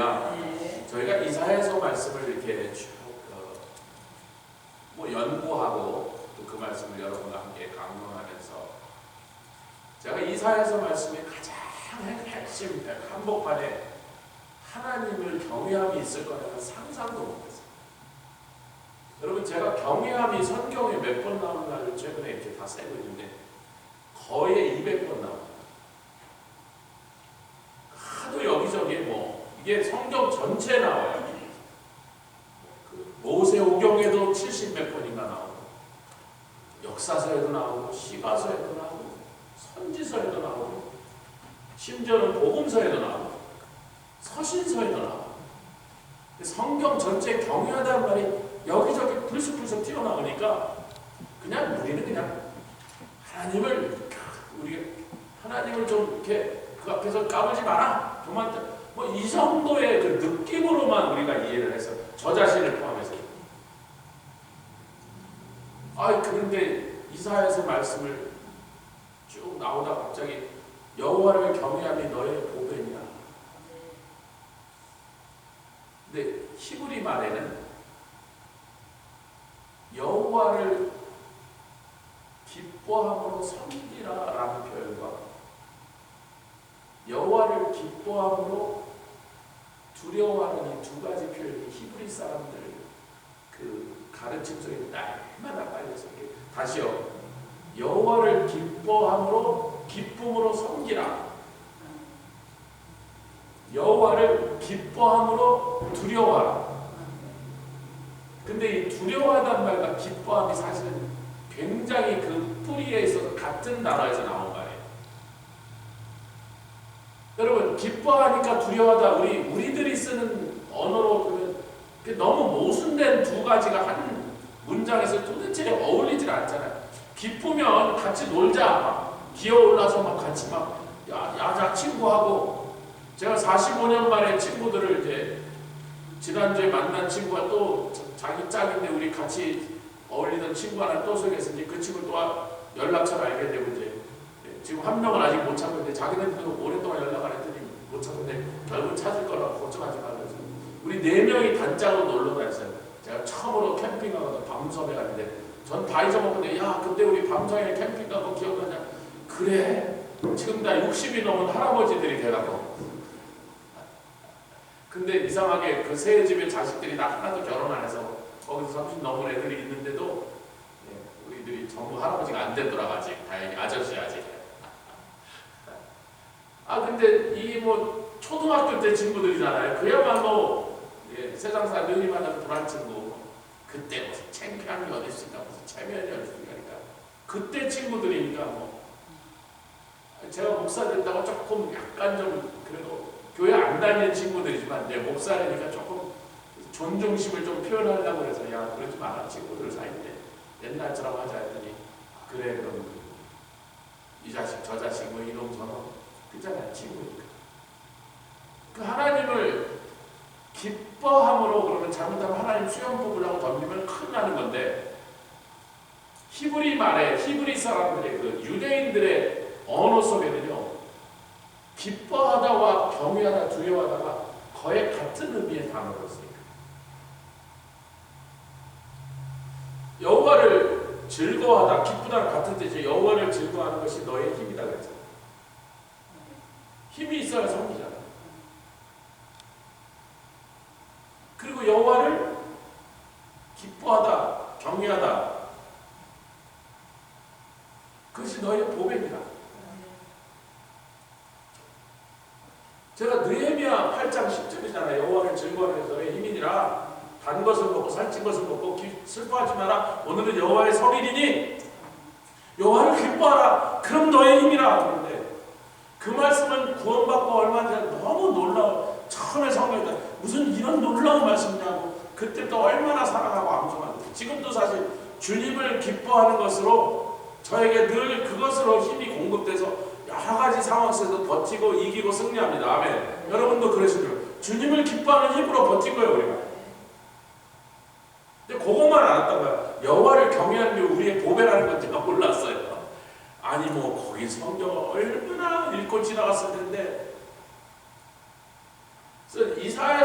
할렐루야. 저희가 이사야서 말씀을 이렇게 쭉 연구하고 또 그 말씀을 여러분과 함께 강론하면서 제가 이사야서 말씀의 가장 핵심 한복판에 하나님을 경외함이 있을 거라는 상상도 못했어요. 여러분, 제가 경외함이 성경에 몇 번 나오는가를 최근에 이렇게 다 세고 있는데 거의 200번 나옵니다. 하도 여기저기 이게 성경 전체에 나와요. 그 모세오경에도 70몇 번인가 나오고, 역사서에도 나오고, 시가서에도 나오고, 선지서에도 나오고, 심지어는 복음서에도 나오고, 서신서에도 나오고. 성경 전체에 경외하다는 말이 여기저기 불쑥불쑥 튀어나오니까 우리는 그냥 하나님을 좀 이렇게 그 앞에서 까불지 마라. 이 정도의 그 느낌으로만 우리가 이해를 해서 저 자신을 포함해서. 그런데 이사야서 말씀을 쭉 나오다 갑자기 여호와를 경외함이 너의 보배니라. 근데 히브리 말에는 여호와를 기뻐함으로 섬기라라는 표현과 여호와를 기뻐함으로 두려워하는 이 두 가지 표현이 히브리 사람들 그 가르침 속에 날마다 빨려서 다시요. 여호와를 기뻐함으로 기쁨으로 섬기라. 여호와를 기뻐함으로 두려워하라. 근데 이 두려워하다는 말과 기뻐함이 사실은 굉장히 그 뿌리에 있어서 같은 단어에서 나온 말이에요. 여러분, 기뻐하니까 두려워하다 우리들이 쓰는 언어로 보면 너무 모순된 두 가지가 한 문장에서 도대체 어울리질 않잖아요. 기쁘면 같이 놀자, 기어올라서 같이 야자 친구하고. 제가 45년 만에 친구들을 이제 지난주에 만난 친구가 또 자기 짝인데 우리 같이 어울리던 친구 하나 또 소개했는데 그 친구 또 연락처를 알게 되고 이제 지금 한 명은 아직 못 찾고 있는데 자기네들도 오랫동안 연락을 했더니 못 찾는데 결국 찾을 거라고 걱정하지 말라고. 우리 4명이 단짝으로 놀러 다녔어요. 제가 처음으로 캠핑하거나 밤섬에 갔는데 전 다 잊어먹었는데 야 그때 우리 밤섬에 캠핑 가고 기억나냐? 그래 지금 다 60이 넘은 할아버지들이 돼가고. 근데 이상하게 그 새 집의 자식들이 다 하나도 결혼 안 해서 거기서 30 넘은 애들이 있는데도 우리들이 전부 할아버지가 안 되더라고. 아직 다행히 아저씨 아직. 근데 이 초등학교 때 친구들이잖아요. 그야말로 세상사 늘 만나서 불안 친구. 그때 무슨 창피한 게 어디 있을까, 무슨 체면이 어디 있을까. 그때 친구들이니까 제가 목사 된다고 조금 약간 좀 그래도 교회 안 다니는 친구들이지만 내 목사라니까 조금 존중심을 좀 표현하려고 해서 야 그러지 마라 친구들 사이인데 옛날처럼 하자 했더니 그래 그럼 이 자식 저 자식 이놈 저놈 그잖아요. 친구니까. 그 하나님을 기뻐함으로 그러면 잘못하면 하나님 수염 뽑으려고 덤비면 큰일 나는 건데 히브리 말에 히브리 사람들의 그 유대인들의 언어 속에는요 기뻐하다와 경외하다 두려워하다가 거의 같은 의미의 단어로 쓰니까 여호와를 즐거워하다 기쁘다는 같은 뜻이죠. 여호와를 즐거워하는 것이 너의 힘이다 그랬잖아요. 힘이 있어야 섬기잖아. 그리고 여호와를 기뻐하다 경외하다 그것이 너의 보배입니다. 제가 느헤미야 8장 10절이잖아요. 여호와를 즐거워하는 것이 너의 힘이니라. 단 것을 먹고 살찐 것을 먹고 슬퍼하지 마라. 오늘은 여호와의 성일이니 여호와를 기뻐하라. 그럼 너의 힘이라. 그런데 그 말씀은 구원받고 얼마 전에 너무 놀라워. 처음에 성경에 무슨 이런 놀라운 말씀이냐고 그때 또 얼마나 사랑하고 암송하는데 지금도 사실 주님을 기뻐하는 것으로 저에게 늘 그것으로 힘이 공급돼서 여러 가지 상황 속에서 버티고 이기고 승리합니다. 아멘. 여러분도 그러시죠. 주님을 기뻐하는 힘으로 버틴 거예요 우리가. 근데 그것만 알았던 거야. 여호와를 경외하는 게 우리의 보배라는 건 제가 몰랐어요. 아니 거기 성경 얼마나 읽고 지나갔을 텐데. 그래서 이사야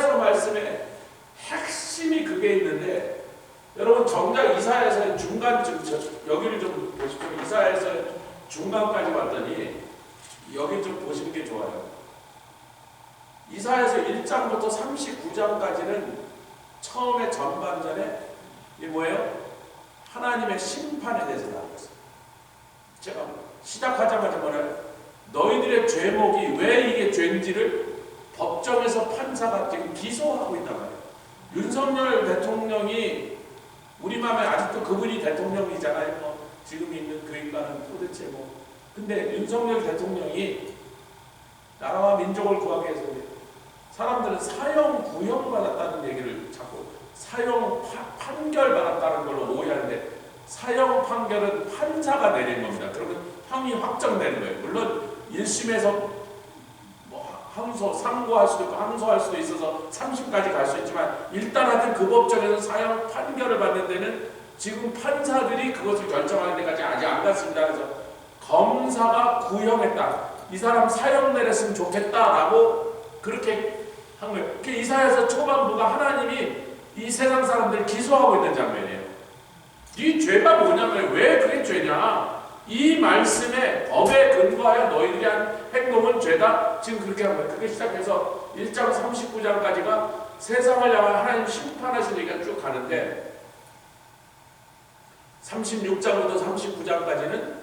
여러분 정작 이사야에서 중간쯤 여기를 좀 보십시오. 이사야에서 중간까지 봤더니 여기 좀 보시는 게 좋아요. 이사야에서 1장부터 39장까지는 처음에 전반전에 이게 뭐예요? 하나님의 심판에 대해서 나오고 있어요. 제가 시작하자마자 뭐래요? 너희들의 죄목이 왜 이게 죄인지를 법정에서 판사가 지금 기소하고 있단 말이에요. 윤석열 대통령이 우리 맘에 아직도 그분이 대통령이잖아요. 지금 있는 그러니까는 도대체 뭐. 근데 윤석열 대통령이 나라와 민족을 구하기 위해서 사람들은 사형 구형받았다는 얘기를 자꾸 사형 판결 받았다는 걸로 오해하는데 사형 판결은 판사가 내린 겁니다. 그러면 형이 확정되는 거예요. 물론 1심에서 뭐 상고할 수도 있고 항소할 수도 있어서 30까지 갈 수 있지만 일단 하여튼 그 법정에서 사형 판결을 받는 데는 지금 판사들이 그것을 결정하는 데까지 아직 안 갔습니다. 그래서 검사가 구형했다. 이 사람 사형 내렸으면 좋겠다라고 그렇게 한 거예요. 이사야에서 초반부가 하나님이 이 세상 사람들을 기소하고 있는 장면이에요. 네 죄가 뭐냐면 왜 그게 죄냐? 이 말씀에 법에 근거하여 너희들이 한 행동은 죄다. 지금 그렇게 한 거예요. 그게 시작해서 1장 39장까지가 세상을 향한 하나님 심판하신 얘기가 쭉 가는데 36장부터 39장까지는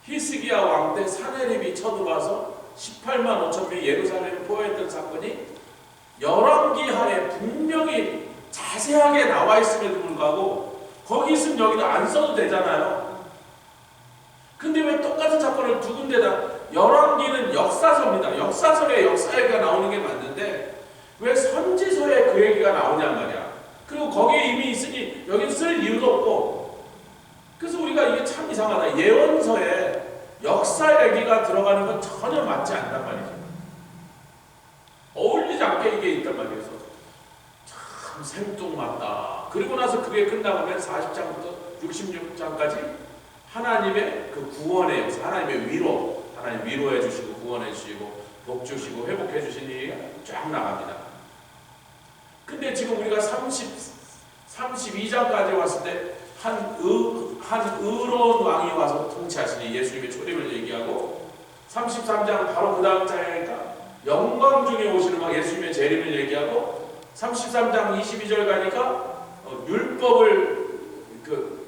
히스기야 왕 때 사내립이 쳐들어와서 18만 5천 명이 예루살렘을 포위했던 사건이 열왕기하에 분명히 자세하게 나와 있음에도 불구하고 거기 있으면 여기도 안 써도 되잖아요. 근데 왜 똑같은 사건을 두 군데다 열왕기는 역사서입니다. 역사서에 역사 얘기가 나오는 게 맞는데 왜 선지서에 그 얘기가 나오냔 말이야. 그리고 거기에 이미 있으니 여기 쓸 이유도 없고 그래서 우리가 이게 참 이상하다. 예언서에 역사 얘기가 들어가는 건 전혀 맞지 않단 말이죠. 어울리지 않게 이게 있단 말이에요. 참 생뚱맞다. 그리고 나서 그게 끝나면 40장부터 66장까지 하나님의 그 구원의 역사, 하나님의 위로, 하나님 위로해 주시고 구원해 주시고 복 주시고 회복해 주신 일이 쫙 나갑니다. 근데 지금 우리가 32장까지 왔을 때 한 의로운 왕이 와서 통치하시니 예수님의 초림을 얘기하고 33장 바로 그 다음 장이니까 영광 중에 오시는 막 예수님의 재림을 얘기하고 33장 22절 가니까 율법을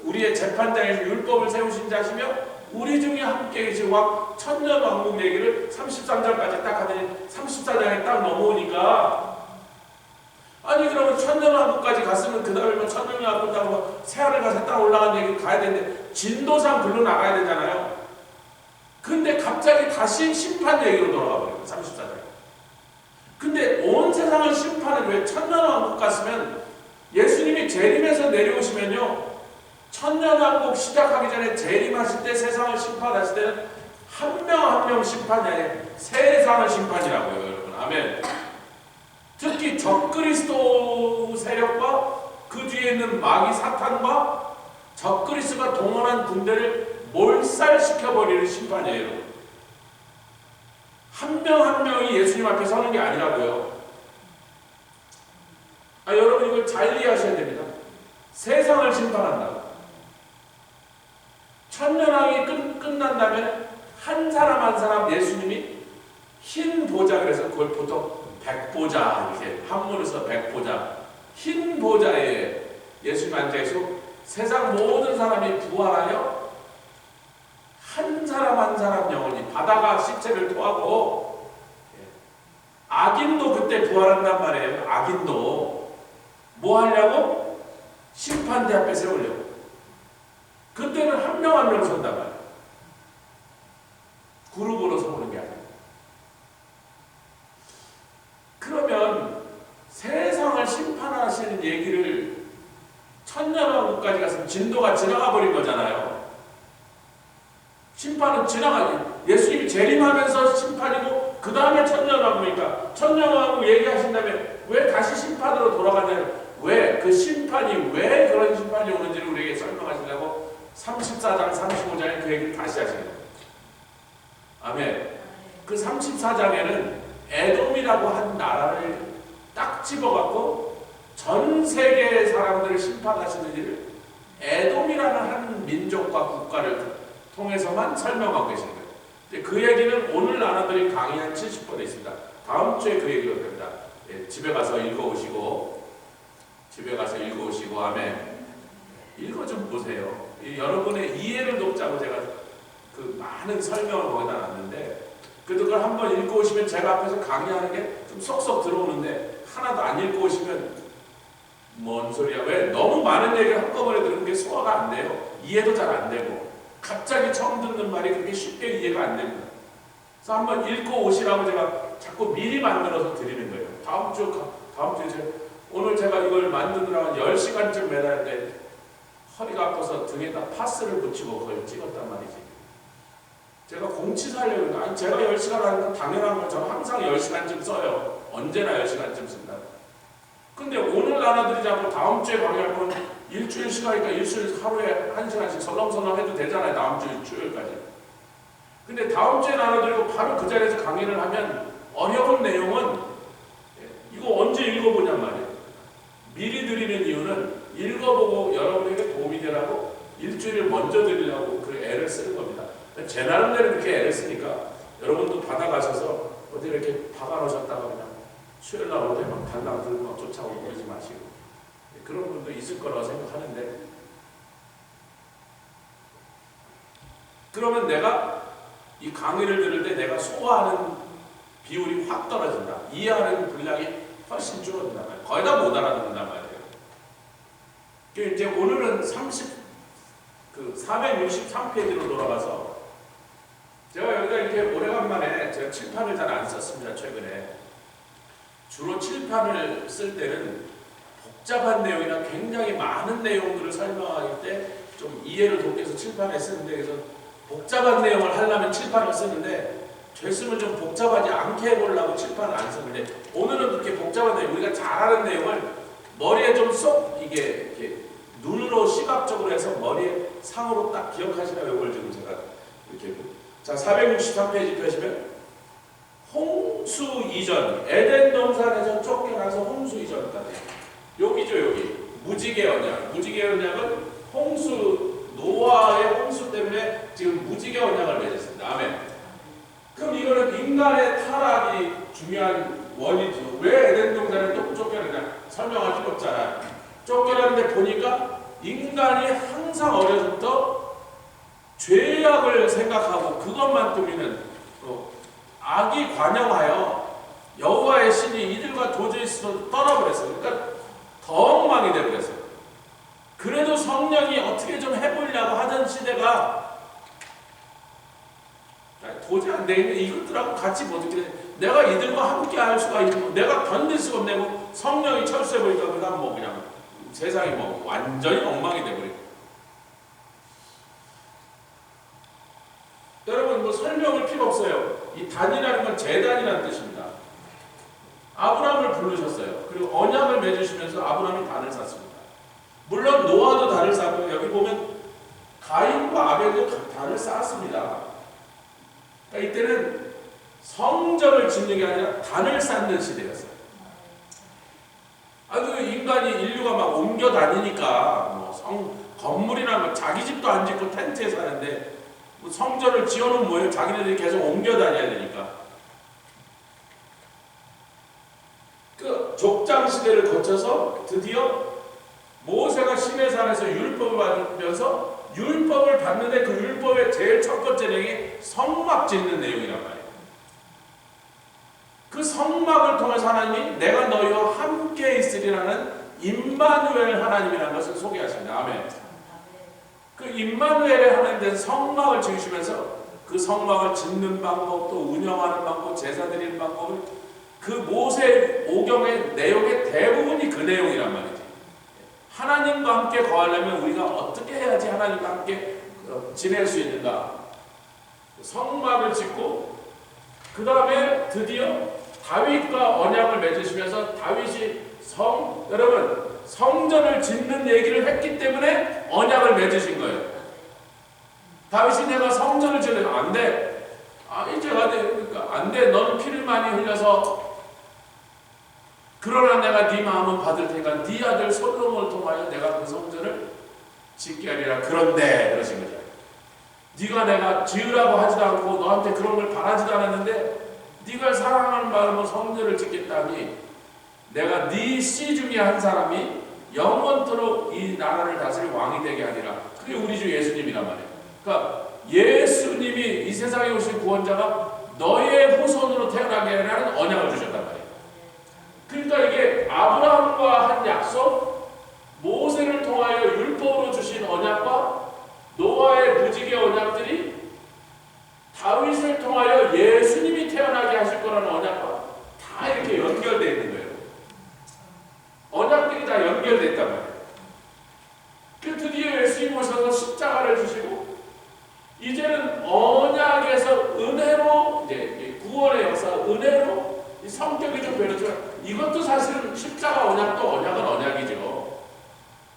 우리의 재판장에서 율법을 세우신 자시며 우리 중에 함께 계신 왕 천년 왕국 얘기를 33장까지 딱 하더니 34장에 딱 넘어오니까 아니 그러면 천년왕국까지 갔으면 그 다음에 천년왕국 따고 새하늘 가서 땅 올라간 얘기를 가야 되는데 진도상 글로 나가야 되잖아요. 근데 갑자기 다시 심판 얘기로 돌아가 버려요. 34장. 근데 온 세상을 심판은 왜 천년왕국 갔으면 예수님이 재림해서 내려오시면요. 천년왕국 시작하기 전에 재림하실 때 세상을 심판하실 때는 한 명 한 명 심판이 아니라 세상을 심판이라고요. 여러분. 아멘. 특히 적그리스도 세력과 그 뒤에 있는 마귀 사탄과 적그리스도가 동원한 군대를 몰살시켜버리는 심판이에요. 여러분. 한 명 한 명이 예수님 앞에 서는 게 아니라고요. 여러분 이걸 잘 이해하셔야 됩니다. 세상을 심판한다고. 천년왕이 끝난 다음에 한 사람 한 사람 예수님이 흰 보좌, 그래서 그걸 보통 백보자, 이렇게 한문에서 백보자, 흰 보좌에 예수님 앉아있고 세상 모든 사람이 부활하여 한 사람 한 사람 영혼이 바다가 시체를 토하고 악인도 그때 부활한단 말이에요. 악인도 뭐 하려고? 심판대 앞에 세우려고. 그때는 한 명 한 명 선단 말이에요. 그룹으로 서보는 게 아니에요. 그러면 세상을 심판하시는 얘기를 천년왕국까지 갔으면 진도가 지나가 버린 거잖아요. 심판은 지나가지. 예수님이 재림하면서 심판이고 그 다음에 천년왕국이니까 천년왕국 얘기하신 다음에 왜 다시 심판으로 돌아가냐면 왜 그 심판이 왜 그런 심판이 오는지를 우리에게 설명하시려고 34장 35장에 그 얘기를 다시 하시는 거예요. 아멘. 그 34장에는 에돔이라고 한 나라를 딱 집어갖고 전 세계의 사람들을 심판하시는 일을 에돔이라는 한 민족과 국가를 통해서만 설명하고 계신 거예요. 그 얘기는 오늘 나눠드린 강의 한 70번에 있습니다. 다음 주에 그 얘기를 합니다. 집에 가서 읽어오시고 아멘. 읽어 좀 보세요. 여러분의 이해를 돕자고 제가 그 많은 설명을 거기다 놨는데, 그래도 그걸 한번 읽고 오시면 제가 앞에서 강의하는 게 좀 쏙쏙 들어오는데, 하나도 안 읽고 오시면 뭔 소리야? 왜? 너무 많은 얘기를 한꺼번에 들은 게 소화가 안 돼요. 이해도 잘 안 되고, 갑자기 처음 듣는 말이 그렇게 쉽게 이해가 안 됩니다. 그래서 한번 읽고 오시라고 제가 자꾸 미리 만들어서 드리는 거예요. 다음 주에 오늘 제가 이걸 만드느라고 10시간쯤 매달는데 허리가 아파서 등에다 파스를 붙이고 그걸 찍었단 말이지. 제가 공치 살려고, 아니 제가 10시간 하는 건 당연한 걸 저는 항상 10시간쯤 써요. 언제나 10시간쯤 쓴다. 근데 오늘 나눠드리자고 다음 주에 강의할 건 일주일 시간이니까 일주일 하루에 1시간씩 설렁설렁 해도 되잖아요. 다음 주 일주일까지. 근데 다음 주에 나눠드리고 바로 그 자리에서 강의를 하면 어려운 내용은 이거 언제 읽어보냔 말이에요. 미리 드리는 이유는 읽어보고 여러분에게 도움이 되라고 일주일을 먼저 드리려고 그 애를 쓰는 겁니다. 제 나름대로 그렇게 애를 쓰니까 여러분도 받아가셔서 어디 이렇게 박아놓으셨다가 그냥 수요일 날 오늘 막 달랑 들고 막 쫓아오고 그러지 마시고, 그런 분도 있을 거라고 생각하는데, 그러면 내가 이 강의를 들을 때 내가 소화하는 비율이 확 떨어진다. 이해하는 분량이 훨씬 줄어든단 말이에요. 거의 다 못 알아듣는단 말이에요. 이제 오늘은 463페이지로 돌아가서, 제가 여기다 이렇게 오래간만에 제가 칠판을 잘 안 썼습니다. 최근에 주로 칠판을 쓸 때는 복잡한 내용이나 굉장히 많은 내용들을 설명할 때 좀 이해를 돕기 위해서 칠판에 쓰는데, 그래서 복잡한 내용을 하려면 칠판을 쓰는데 됐으면 좀 복잡하지 않게 해보려고 칠판을 안 쓰는데, 오늘은 그렇게 복잡한 내용, 우리가 잘 아는 내용을 머리에 좀 쏙 이게 눈으로 시각적으로 해서 머리에 상으로 딱 기억하시라고 이걸 지금 제가 이렇게. 자, 463페이지 펴시면 홍수 이전, 에덴 동산에서 쫓겨나서 홍수 이전까지. 여기죠, 여기. 무지개 언약. 무지개 언약은 노아의 홍수 때문에 지금 무지개 언약을 맺었습니다. 아멘. 그럼 이거는 인간의 타락이 중요한 원인이죠. 왜 에덴 동산에 또 쫓겨나냐? 설명할 필요 없잖아요. 쫓겨나는데 보니까 인간이 항상 어려서부터 죄악을 생각하고 그것만 꾸미는 악이 관영하여 여호와의 신이 이들과 도저히 떠나버렸어요. 그러니까 더 엉망이 되버렸어요. 그래도 성령이 어떻게 좀 해보려고 하던 시대가 도저히 안 되겠네. 이것들하고 같이 못 있겠네. 내가 이들과 함께 할 수가 있고 내가 견딜 수가 없네고 성령이 철수해버리니까 그다음 뭐 그냥 세상이 뭐 완전히 엉망이 되버리고. 여러분 뭐 설명을 필요 없어요. 이 단이라는 건 제단이라는 뜻입니다. 아브라함을 부르셨어요. 그리고 언약을 맺으시면서 아브라함이 단을 쌓습니다. 물론 노아도 단을 쌓고 여기 보면 가인과 아벨도 단을 쌓았습니다. 그러니까 이때는 성전을 짓는 게 아니라 단을 쌓는 시대였어요. 그 인간이 인류가 막 옮겨 다니니까 뭐 건물이나 뭐 자기 집도 안 짓고 텐트에 사는데 뭐 성전을 지어놓으면 뭐예요? 자기네들이 계속 옮겨 다녀야 되니까. 그 족장 시대를 거쳐서 드디어 모세가 시내산에서 율법을 받으면서 율법을 받는데 그 율법의 제일 첫 번째 내용이 성막 짓는 내용이란 말이에요. 그 성막을 통해서 하나님이 내가 너희와 함께 있으리라는 임마누엘 하나님이라는 것을 소개하십니다. 아멘. 그 임마누엘의 하나님 된 성막을 지으시면서 그 성막을 짓는 방법, 또 운영하는 방법, 제사 드리는 방법을 그 모세 오경의 내용의 대부분이 그 내용이란 말이지. 하나님과 함께 거하려면 우리가 어떻게 해야지 하나님과 함께 지낼 수 있는가. 성막을 짓고 그 다음에 드디어 다윗과 언약을 맺으시면서 다윗이 여러분 성전을 짓는 얘기를 했기 때문에 언약을 맺으신 거예요. 다윗이 내가 성전을 짓는 안 돼. 이제 그러니까 안 돼. 너는 피를 많이 흘려서 그러나 내가 네 마음은 받을 테니까 네 아들 솔로몬을 통하여 내가 그 성전을 짓게 하리라. 그런데 그러신 거죠. 네가 내가 지으라고 하지도 않고 너한테 그런 걸 바라지도 않았는데 네가 사랑하는 마음으로 성전을 짓겠다니 내가 네 씨 중에 한 사람이 영원토록 이 나라를 다스릴 왕이 되게 하리라. 그게 우리 주 예수님이란 말이에요. 그러니까 예수님이 이 세상에 오신 구원자가 너의 후손으로 태어나게 하라는 언약을 주셨단 말이에요. 그러니까 이게 아브라함과 한 약속, 모세를 통하여 율법으로 주신 언약과 노아의 무지개 언약들이 다윗을 통하여 예수님이 태어나게 하실 거라는 언약과 다 이렇게 연결되어 있는 거예요. 언약들이 다 연결되어 있단 말이에요. 그 드디어 예수님 오셔서 십자가를 주시고 이제는 언약에서 은혜로 이제 구원의 역사, 은혜로 성격이 좀 변했지만 이것도 사실은 십자가 언약도 언약은 언약이죠.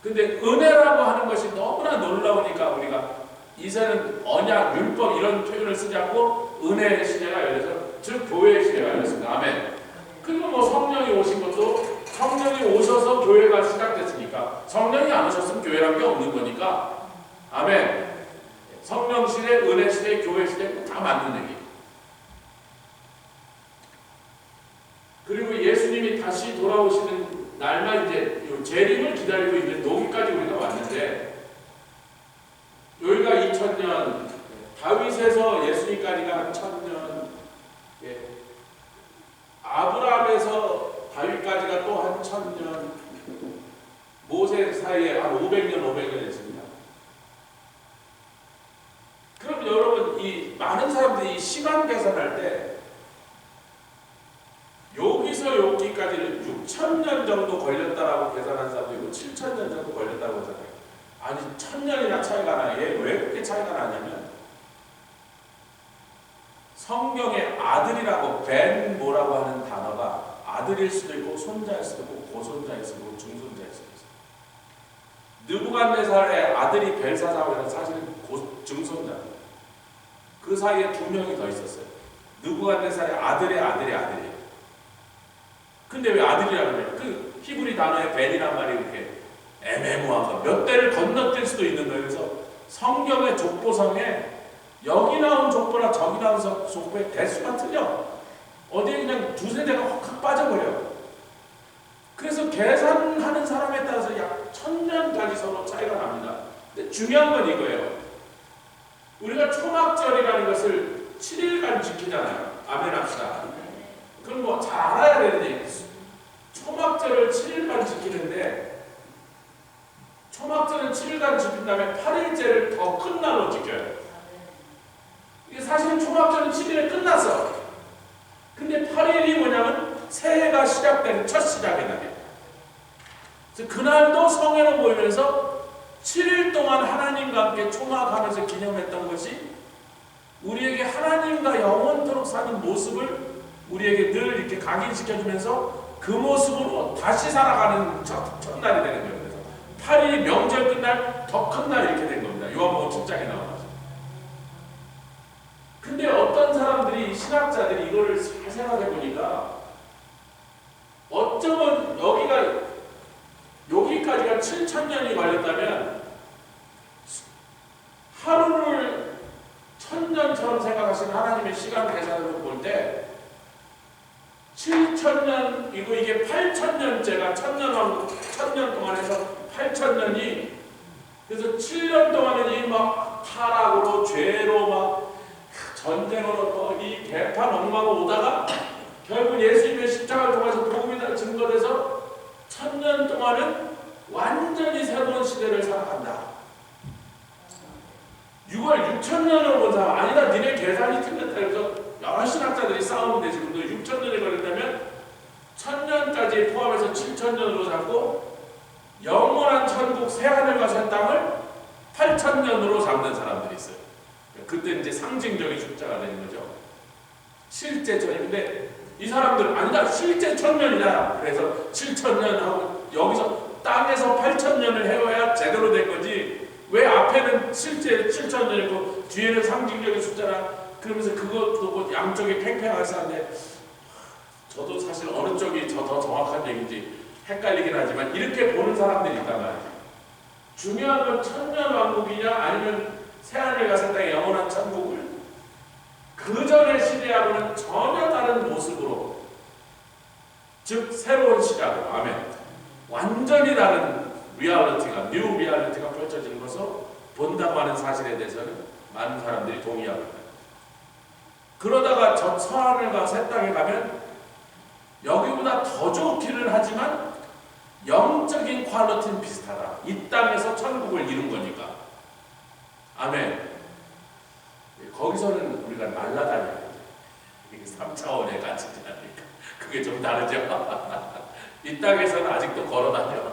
근데 은혜라고 하는 것이 너무나 놀라우니까 우리가 이제는 언약, 율법 이런 표현을 쓰지 않고 은혜의 시대가 열려서 즉 교회의 시대가 열렸습니다. 아멘. 그리고 뭐 성령이 오신 것도 성령이 오셔서 교회가 시작됐으니까 성령이 안 오셨으면 교회란 게 없는 거니까 아멘. 성령 시대, 은혜 시대, 교회 시대 다 맞는 얘기. 그리고 예수님이 다시 돌아오시는 날만 이제 재림을 기다리고 있는 여기까지 우리가 왔는데 여기가 2000년, 다윗에서 예수님까지가 한 1000년, 예. 아브라함에서 다윗까지가 또 한 1000년, 모세 사이에 한 500년 있습니다. 그럼 여러분, 이 많은 사람들이 이 시간 계산할 때 여기서 여기까지는 6000년 정도 걸렸다라고 계산한 사람도 있고 7000년 정도 걸렸다고 하잖아요. 아니 1000년이나 차이가 나요. 왜 그렇게 차이가 나냐면 성경의 아들이라고 벤 뭐라고 하는 단어가 아들일 수도 있고 손자일 수도 있고 고손자일 수도 있고 중손자일 수도 있어요. 느부갓네살의 아들이 벨사사오는 사실은 증손자. 그 사이에 2명이 더 있었어요. 느부갓네살의 아들의 아들이에요. 근데 왜 아들이라고 그래요? 그 히브리 단어의 벤이란 말이 이렇게 애매모호한 거. 몇 대를 건너뛸 수도 있는 거예요. 그래서 성경의 족보상에 여기 나온 족보랑 저기 나온 족보의 대수가 틀려. 어디에 그냥 두세 대가 확 빠져버려. 그래서 계산하는 사람에 따라서 약 1000년까지 서로 차이가 납니다. 근데 중요한 건 이거예요. 우리가 초막절이라는 것을 7일간 지키잖아요. 아멘 합시다. 그건 뭐 잘 알아야 되는 얘기. 초막절을 7일간 지키는데 초막절은 7일간 지킨 다음에 8일째를 더 큰 날로 지켜요. 이게 사실은 초막절은 7일에 끝났어. 근데 8일이 뭐냐면 새해가 시작되는 첫 시작의 날이에요. 그래서 그날도 성회로 모이면서 7일 동안 하나님과 함께 초막하면서 기념했던 것이 우리에게 하나님과 영원토록 사는 모습을 우리에게 늘 이렇게 각인시켜주면서 그 모습으로 다시 살아가는 첫날이 되는 거예요. 그래서 8일이 명절 끝날 더 큰 날 이렇게 된 겁니다. 요한복음 7장에 나와서. 근데 어떤 사람들이 신학자들이 이거를 생각해 보니까 어쩌면 여기까지가 7000년이 걸렸다면 하루를 1000년처럼 생각하시는 하나님의 시간 계산으로 볼 때 7000년 이게 8000년째가 1000년 동안 해서 8000년이 그래서 7년 동안은 이 막 타락으로 죄로 막 전쟁으로 이 개판 엉망으로 오다가 결국 예수님의 십자가를 통해서 복음이 증거돼서 1000년 동안은 완전히 새로운 시대를 살아간다. 6월 6000년으로 본 사람 아니다. 니네 계산이 틀렸다. 그래서 여러 신학자들이 싸우는데 지금도 6000년이 걸린다면 1000년까지 포함해서 7000년으로 잡고 영원한 천국 새하늘과 새 땅을 8000년으로 잡는 사람들이 있어요. 그때 이제 상징적인 숫자가 되는 거죠. 실제 천인데 이 사람들은 아니다. 실제 1000년이다. 그래서 7000년 하고 여기서 땅에서 8000년을 해야 제대로 된 거지. 왜 앞에는 실제 7000년이고 뒤에는 상징적인 숫자라 그러면서 그것도 양쪽이 팽팽하게 사는데 저도 사실 어느 쪽이 더 정확한 얘기인지 헷갈리긴 하지만 이렇게 보는 사람들이 있단 말이에요. 중요한 건 천년왕국이냐 아니면 새하늘과 새 땅의 영원한 천국을 그 전의 시대하고는 전혀 다른 모습으로, 즉 새로운 시대하고, 아멘, 완전히 다른 리얼리티가, 뉴 리얼리티가 펼쳐지는 것을 본다고 하는 사실에 대해서는 많은 사람들이 동의하고 있다. 그러다가 저 서하늘과 새 땅에 가면 여기보다 더 좋기는 하지만 영적인 퀄리티는 비슷하다. 이 땅에서 천국을 이룬 거니까. 아멘. 거기서는 우리가 날아다녀야 돼. 이게 3차원의 가치지 않으니까. 그게 좀 다르죠. 이 땅에서는 아직도 걸어다녀.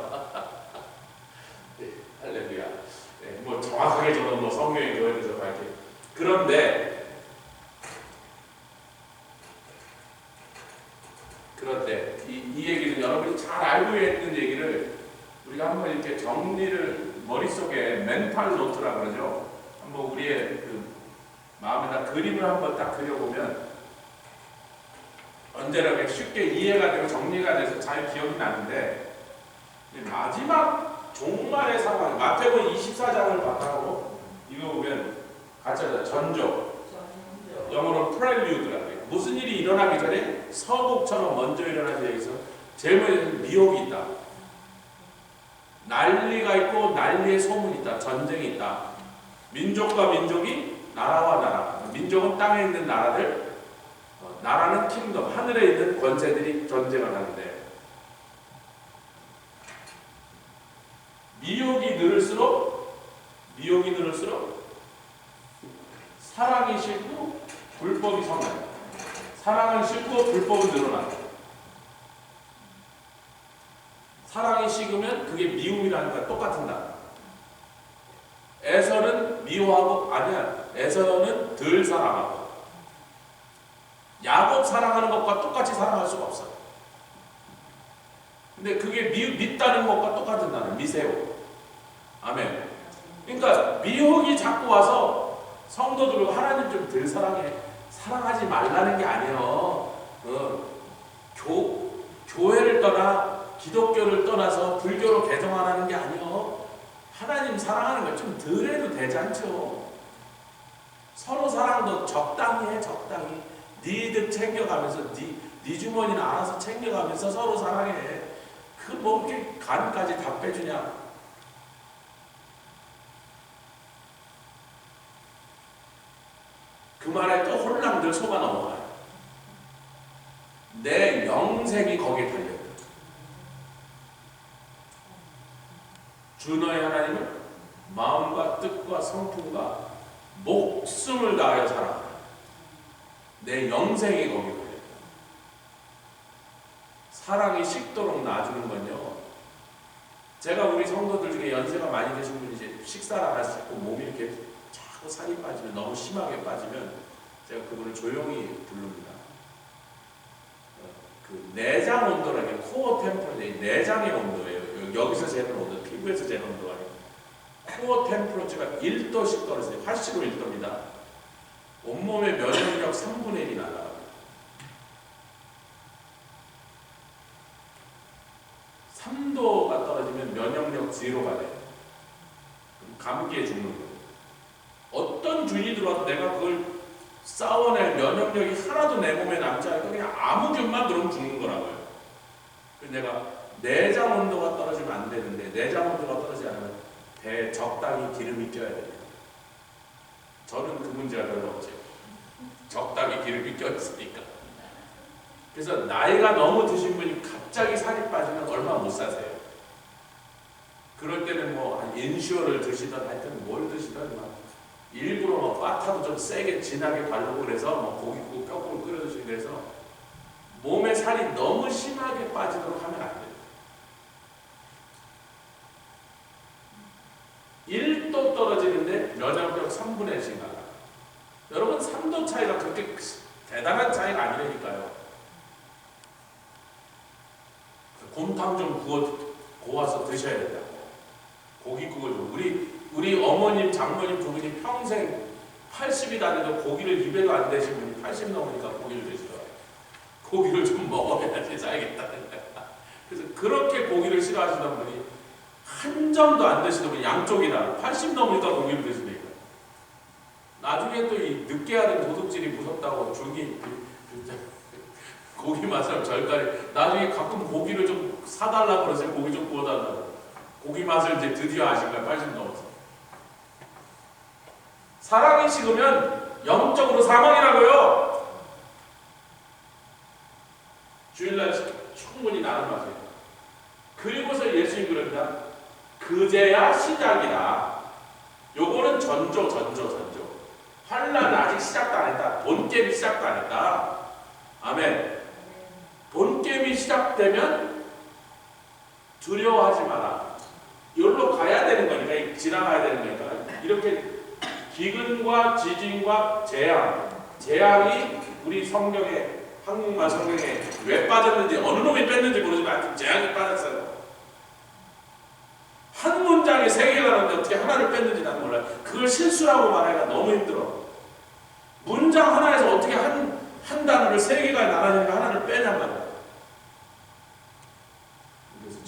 네, 할렐루야. 네, 뭐 정확하게 저는 뭐 성경에 그거에 대해서 밝게. 그런데 이 얘기는 여러분이 잘 알고 있는 얘기를 우리가 한번 이렇게 정리를 머릿속에 멘탈 노트라 그러죠. 한번 우리의 그 마음에다 그림을 한번 딱 그려보면 언제나 쉽게 이해가 되고 정리가 돼서 잘 기억이 나는데, 마지막 종말의 상황, 마태복음 24장을 바탕으로 이거 보면 같이 하자. 전조, 영어로 프렐류드라고 해요. 무슨 일이 일어나기 전에 서곡처럼 먼저 일어나는 얘기에서 제일 먼저 미혹이 있다. 난리가 있고 난리의 소문이 있다. 전쟁이 있다. 민족과 민족이, 나라와 나라, 민족은 땅에 있는 나라들, 나라는 킹덤, 하늘에 있는 권세들이 전쟁을 하는데, 미혹이 늘을수록 사랑이 싫고 불법이 성난다. 사랑은 싫고 불법은 늘어난다. 사랑이 식으면 그게 미움이라는 거야. 똑같은 다. 에서는 미워하고, 아니야, 에서는 덜 사랑하고. 야곱 사랑하는 것과 똑같이 사랑할 수가 없어. 근데 그게 믿다는 것과 똑같은 단어, 미세오. 아멘. 그러니까 미혹이 자꾸 와서 성도들을 하나님 좀 덜 사랑해. 사랑하지 말라는 게 아니에요. 교회를 떠나 기독교를 떠나서 불교로 개종하라는 게 아니에요. 하나님 사랑하는 걸 좀 덜 해도 되지 않죠. 서로 사랑도 적당히 해. 적당히. 니들 챙겨가면서 니 주머니는 알아서 챙겨가면서 서로 사랑해. 그 뭐 이렇게 간까지 다 빼주냐. 그 말에 또 홀랑들 속아 넘어가요. 내 영생이 거기에 달려있다. 주 너의 하나님을 마음과 뜻과 성품과 목숨을 다하여 사랑하라. 내 영생이 거기에 달려있다. 사랑이 식도록 놔주는 건요, 제가 우리 성도들 중에 연세가 많이 되신 분이 이제 식사를 하시고 몸이 이렇게 자꾸 살이 빠지면, 너무 심하게 빠지면 제가 그분을 조용히 부릅니다. 그 내장 온도라는 게 코어 템퍼레처, 내장의 온도예요. 여기서 재는 온도, 피부에서 재는 온도가 아니고 코어 템퍼레처가 1도씩 떨어져요. 81도입니다. 온몸의 면역력 3분의 1이 날아갑니다. 떨어지면 면역력 제로가 돼요. 감기에 죽는 거예요. 어떤 균이 들어와도 내가 그걸 싸워낼 면역력이 하나도 내 몸에 남지 않고 그냥 아무 균만 들어오면 죽는 거라고요. 그래서 내가 내장 온도가 떨어지면 안 되는데, 내장 온도가 떨어지지 않으면 배에 적당히 기름이 껴야 돼요. 저는 그 문제가 별로 없죠. 적당히 기름이 껴있으니까. 그래서 나이가 너무 드신 분이 갑자기 살이 빠지면 얼마 못 사세요. 그럴 때는 뭐 인슈어를 드시든 하여튼 뭘 드시든 막 일부러 뭐 바타도 좀 세게 진하게 바르고 그래서 뭐 고깃국 뼈국을 끓여 드시고 그래서 몸에 살이 너무 심하게 빠지도록 하면 안 돼요. 1도 떨어지는데 면역력 3분의 1씩 나가. 여러분 3도 차이가 그렇게 대단한 차이가 아니라니까요. 곰탕 좀 구워서 드셔야 된다고. 고깃국을 좀. 우리 어머님, 장모님, 부모님 평생 80이 다 돼도 고기를 입에도 안 대신 분이 80 넘으니까 고기를 드시더라고요. 고기를 좀 먹어야지 살겠다는 거야. 그래서 그렇게 고기를 싫어하시는 분이 한 점도 안 드시는 분이 양쪽이나 80 넘으니까 고기를 드시니까 나중에 또 이 느끼하던 도둑질이 무섭다고 중이 고기 맛을 절까지 나중에 가끔 고기를 좀 사달라고 그러세요. 고기 좀 구워달라고. 고기 맛을 이제 드디어 아신 거야. 80 넘어서. 사랑이 식으면 영적으로 사망이라고요. 주일날 충분히 나는 맛이에요. 그리고서 예수님 그럽니다. 그제야 시작이다. 요거는 전조. 환란은 아직 시작도 안 했다. 본게임이 시작도 안 했다. 아멘. 본게임이 시작되면 두려워하지 마라. 여기로 가야 되는 거니까, 지나가야 되는 거니까. 이렇게 기근과 지진과 재앙이 우리 성경에, 한국말 성경에 왜 빠졌는지, 어느 놈이 뺐는지 모르지만 하여튼 재앙이 빠졌어요. 한 문장에 3개가 나오는데 어떻게 하나를 뺐는지 나는 몰라요. 그걸 실수라고 말하기가 너무 힘들어. 문장 하나에서 어떻게 한 단어를 3개가 나눠지니까 하나를 빼냔 말이야. 그래서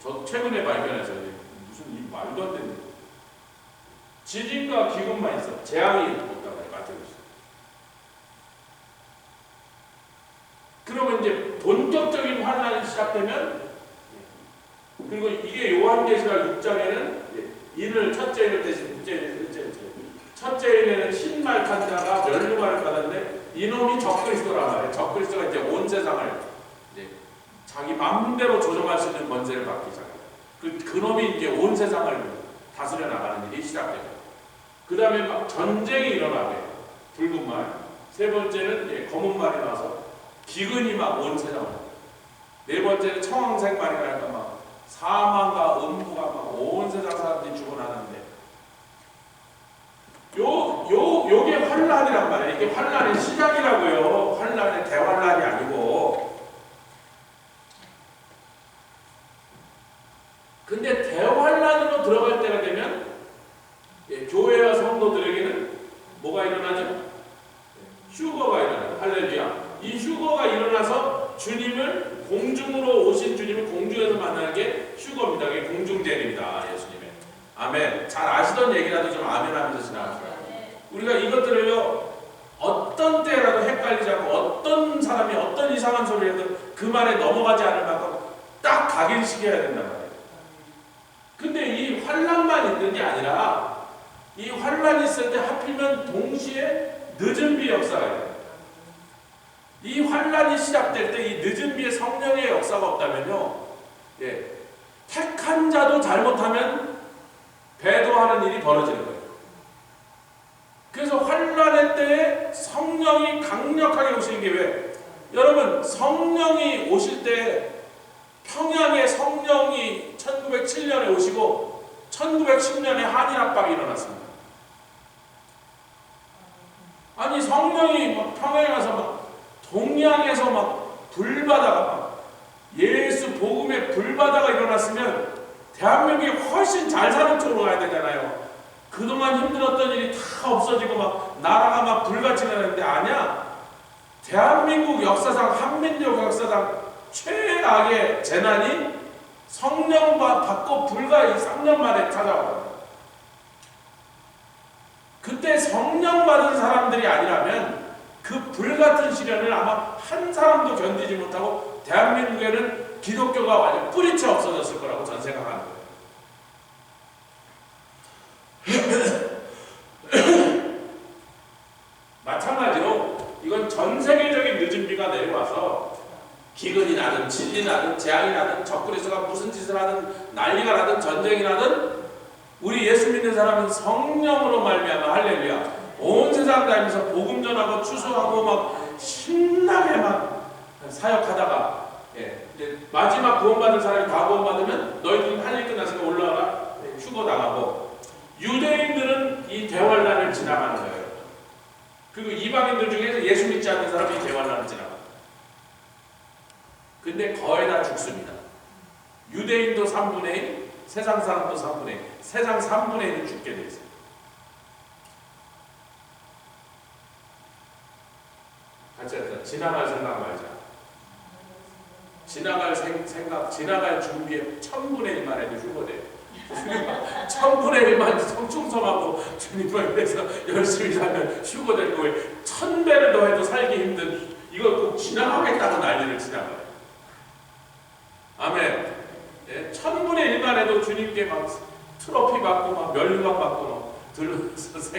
저 최근에 발견해서 무슨 이 말도 안 되는 지진과 기근만 있어. 재앙이 없다고 해요. 마태복음. 그러면 이제 본격적인 환란이 시작되면, 그리고 이게 요한계시록 6장에는 인을 첫째 인을 대신 첫째 인에는 흰말 탄 자가 멸류관을 받았는데 이놈이 적그리스도란 말이에요. 적그리스도가 이제 온 세상을 이제 자기 마음대로 조종할 수 있는 권세를 받기 시작해요. 그놈이 이제 온 세상을 다스려 나가는 일이 시작돼요. 그 다음에 막 전쟁이 일어나게 붉은 말. 세 번째는 검은 말이 나와서 기근이 막 온 세상을. 네 번째는 청황색 말이 나니까 막 사망과 음부가 막 온 세상 사람들이 죽어나는데, 요게 환란이란 말이에요. 이게 환란의 시작이라고요. 환란의 대환란이 아니고. 근데 대환란으로 들어갈 때가 되면 교회와 성도들에게는 뭐가 일어나죠? 휴거가 일어나요. 할렐루야. 이 휴거가 일어나서 주님을 공중으로 오신 주님을 공중에서 만나는 게 휴거입니다. 이게 공중재림입니다. 예수님의. 아멘. 잘 아시던 얘기라도 좀 아멘 하면서 지나가세요. 우리가 이것들을요, 어떤 때라도 헷갈리지 않고 어떤 사람이 어떤 이상한 소리를 해도 그 말에 넘어가지 않을 만큼 딱 각인시켜야 된단 말이에요. 근데 이 환란만 있는 게 아니라 이 환란이 있을 때 하필이면 동시에 늦은 비 역사가 있어요. 이 환란이 시작될 때 이 늦은 비에 성령의 역사가 없다면요, 택한 자도 잘못하면 배도하는 일이 벌어지는 거예요. 그래서 환란의 때에 성령이 강력하게 오시는 게 왜? 여러분, 성령이 오실 때 평양에 성령이 1907년에 오시고 1910년에 한일합방이 일어났습니다. 아니, 성령이 막 평양에 가서 막 동양에서 막 불바다가 막 예수 복음의 불바다가 일어났으면 대한민국이 훨씬 잘 사는 쪽으로 가야 되잖아요. 그동안 힘들었던 일이 다 없어지고 막 나라가 막 불같이 나는데 아니야. 대한민국 역사상, 한민족 역사상 최악의 재난이 성령 받고 불과 3년 만에 찾아와요. 그때 성령 받은 사람들이 아니라면 그 불같은 시련을 아마 한 사람도 견디지 못하고 대한민국에는 기독교가 완전 뿌리채 없어졌을 거라고 저는 생각하는 거예요. 마찬가지로 이건 전 세계적인 늦은 비가 내려와서 기근이 나든 진리 나든 재앙이 나든 적그리스도가 무슨 짓을 하든 난리가 나든 전쟁이 나든 우리 예수 믿는 사람은 성령으로 말미암아 할렐루야 온 세상 다니면서 복음 전하고 추수하고 막 신나게 막 사역하다가 마지막 구원받은 사람이 다 구원받으면 너희들은 할 일 끝났으니까 올라와라 휴거 나가고 유대인들은 이 대환란을 지나가는 거예요. 그리고 이방인들 중에서 예수 믿지 않는 사람이 이 대환란을 지나가요. 근데 거의 다 죽습니다. 유대인도 3분의 1, 세상 사람도 3분의 1, 세상 3분의 1은 죽게 돼 있어요. 같이 해서 지나갈 생각 말자. 지나갈 생각, 지나갈 준비에 1000분의 1만 해도 휴거돼요. 1000분의 1만 성충성하고 주님을 위해서 열심히 살면 휴거될 거예요. 1000배를 더해도 살기 힘든, 이거 꼭 지나가겠다고 난리를 지나가요. 아멘. 예, 1000분의 1만 해도 주님께 막 트로피 받고 막 면류관 받고 막 들러서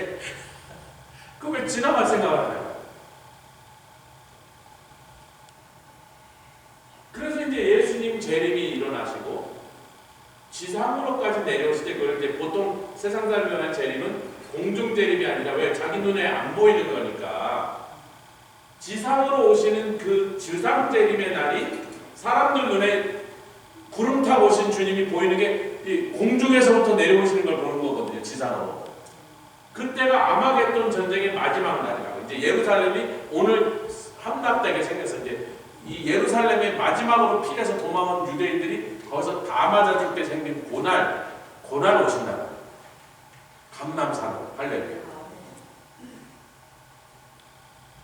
그 왜 지나갈 생각을 하나요? 그래서 이제 예수님 재림이 일어나시고 지상으로까지 내려오실 때, 그걸 이제 보통 세상 사람이 일어난 재림은 공중 재림이 아니라, 왜? 자기 눈에 안 보이는 거니까. 지상으로 오시는 그 지상 재림의 날이 사람들 눈에 구름 타고 오신 주님이 보이는 게 이 공중에서부터 내려오시는 걸 보는 거거든요. 지상으로. 그때가 아마겟돈 전쟁의 마지막 날이라고. 이제 예루살렘이 오늘 함락되게 생겨서 이제 이 예루살렘의 마지막으로 피해서 도망온 유대인들이 거기서 다 맞아 죽게 생긴 고날 오신다. 감람산으로. 할렐루야.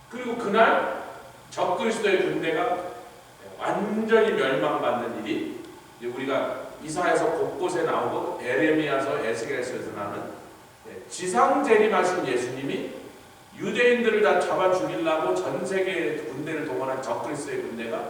그리고 그날 적그리스도의 군대가 완전히 멸망받는 일이, 우리가 이사야서 곳곳에 나오고 에레미야서, 에스겔서에서 나는 지상 재림하신 예수님이 유대인들을 다 잡아 죽이려고 전 세계의 군대를 동원한 적그리스도의 군대가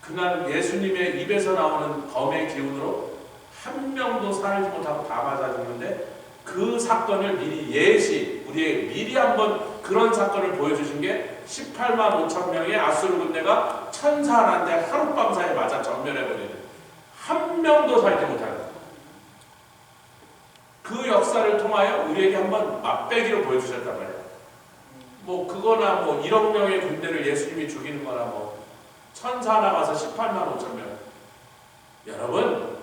그날 예수님의 입에서 나오는 검의 기운으로 한 명도 살지 못하고 다 맞아 죽는데, 그 사건을 미리 우리에게 미리 한번 그런 사건을 보여주신 게 18만 5천 명의 아수르 군대가 천사 하나인데 하룻밤 사이에 맞아 전멸해버리는, 한 명도 살지 못하는 그 역사를 통하여 우리에게 한번 맛배기로 보여주셨단 말이에요. 뭐 그거나 뭐 1억 명의 군대를 예수님이 죽이는 거나 뭐 천사 하나 가서 18만 5천 명. 여러분,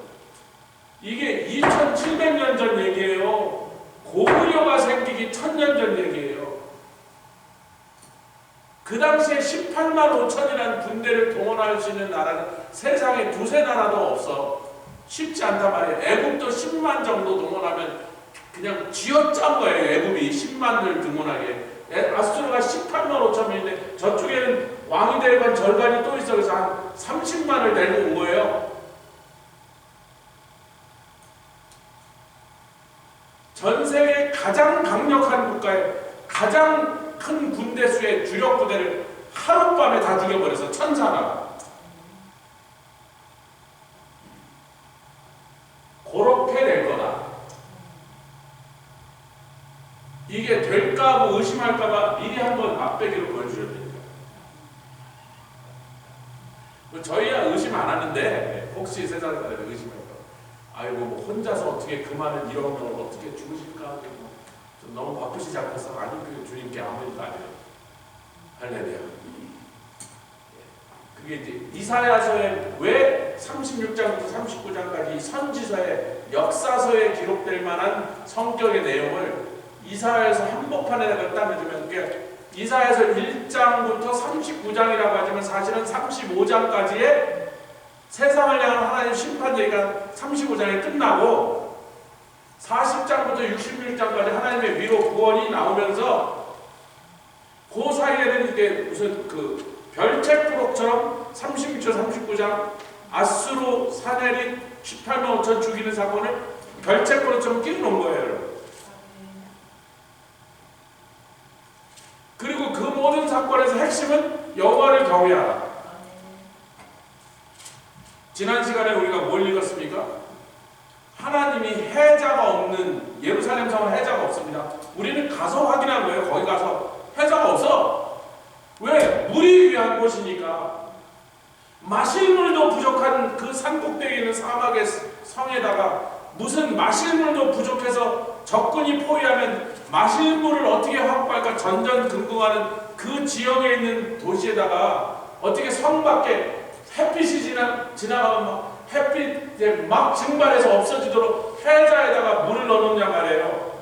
이게 2700년 전 얘기예요. 고구려가 생기기 1000년 전 얘기예요. 그 당시에 18만 5천이라는 군대를 동원할 수 있는 나라는 세상에 두세 나라도 없어. 쉽지 않단 말이에요. 애국도 10만 정도 동원하면 그냥 쥐어짠 거예요. 애국이 10만을 동원하게. 아수르가 18만 5천 명인데 저쪽에는 왕이 데려간 절반이 또 있어. 그래서 한 30만을 데리고 온 거예요. 전 세계 가장 강력한 국가에 가장 큰 군대 수의 주력 부대를 하룻밤에 다 죽여버려서 천사가. 그렇게 될 거다. 이게 될까 하고 의심할까봐 미리 한번 맛배기로 보여주셔야 됩니다. 저희야 의심 안 하는데 혹시 세상 사람이 의심할까? 아이고 뭐 혼자서 어떻게 그 많은 1억 명을 어떻게 죽으실까 하고 좀 너무 바쁘시지 않겠어? 아니 그 주님께 아무 일도 아니에요. 할렐루야. 그게 이제 이사야서에 왜 36장부터 39장까지 선지서에 역사서에 기록될 만한 성격의 내용을 이사야에서 한복판에다가 딱 넣으면, 그게 이사야에서 1장부터 39장이라고 하지만 사실은 35장까지의 세상을 향한 하나님의 심판 얘기가 35장에 끝나고 40장부터 66장까지 하나님의 위로 구원이 나오면서 그 사이에는 이게 무슨 그 별책부록처럼 36절 39장 아수르 사내리 18만 5천 죽이는 사건을 별책부록처럼 끼워놓은 거예요, 여러분. 그리고 그 모든 사건에서 핵심은 여호와를 경외하라. 지난 시간에 우리가 뭘 읽었습니까? 하나님이 해자가 없는 예루살렘 성은 해자가 없습니다. 우리는 가서 확인한 거예요. 거기 가서 해자가 없어. 왜? 물이 위한 곳이니까. 마실 물도 부족한 그 산꼭대기에 있는 사막의 성에다가 무슨 마실 물도 부족해서 적군이 포위하면 마실 물을 어떻게 확보할까 전전긍긍하는 그 지역에 있는 도시에다가 어떻게 성 밖에 햇빛이 지나가면 막 햇빛에 막 증발해서 없어지도록 해자에다가 물을 넣어놓냐 말이에요.